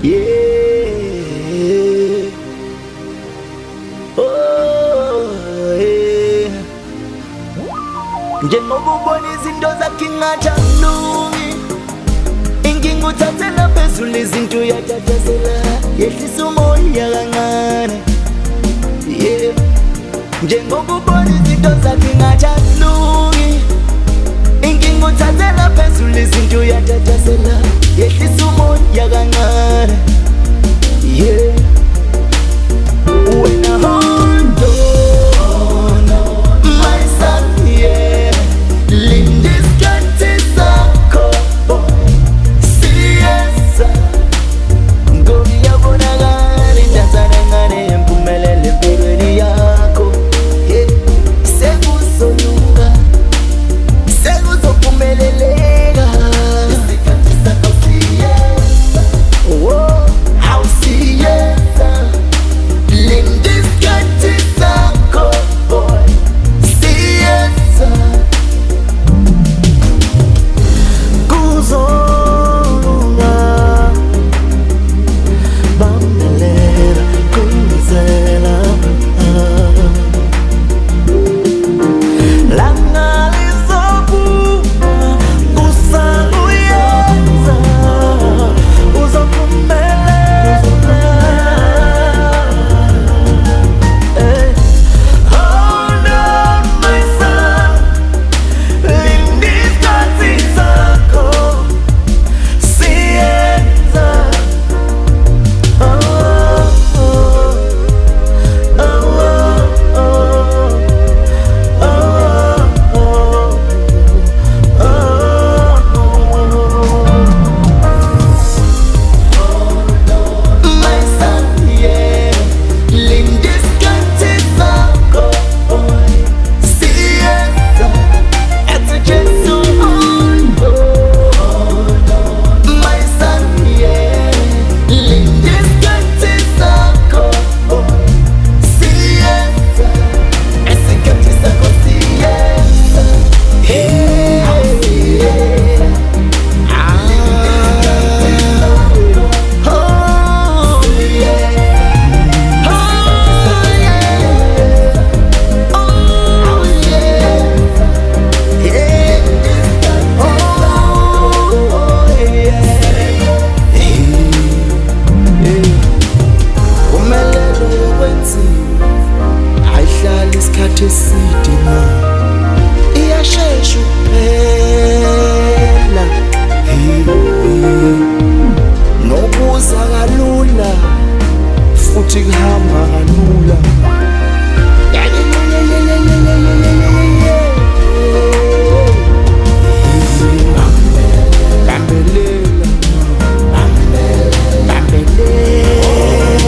Yeah. Oh, yeah. Njengoba ubona izinto zakingajalungi, inkinga uthathela phezulu, izinto uyatatazela, yehlisa umoya kancane. Yeah. Njengoba ubona izinto zakingajalungi, inkinga uthathela phezulu, izinto uyatatazela, yehlisa umoya kancane. Yeah. When I hold on, my son, yeah, Lindy's got his uncle, siesa, Ngoria bonagari, Tanzanangane, Mpumelele, Pegedi yako, yeah, Seguso yunga, Seguso Pumelelega, Sikatisa kosiesa, oh, how siesa. Lindy's got his uncle, boy, siesa. Kuzolunga, bambelela, kungizela, langa lizophuma, usakuyenza, uzophumelela. Hold on, my son, Lindy's got his uncle, sienza. Oh, oh, oh, oh, oh, my son, yeah, Lindy's got his uncle, boy, sienza. It's just so hold on, my son, yeah, Lindy's got his uncle, boy, sienza. It's got his uncle, sienza. Yeah, yeah. Oh, yeah. Oh, yeah. Oh, yeah. Yeah. Oh, yeah. Umelelo yokwenziwa ayihlali isikhathi eside ma, iyashesha ukuphela. Nokuza kalula futhi kuhamba kalula. Bambelela,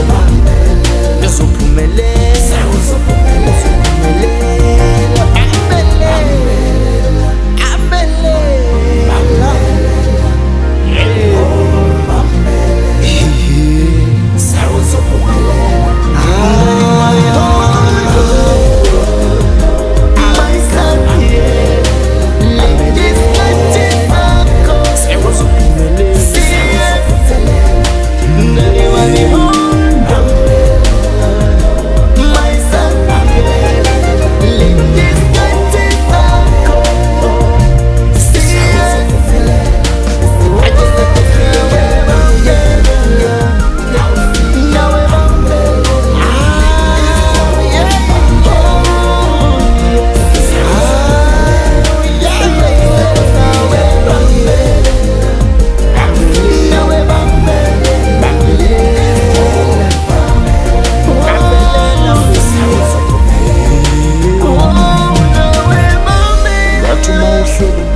bambelela, uzophumelela, uzophumelela, bambelela, bambelela. Sugar.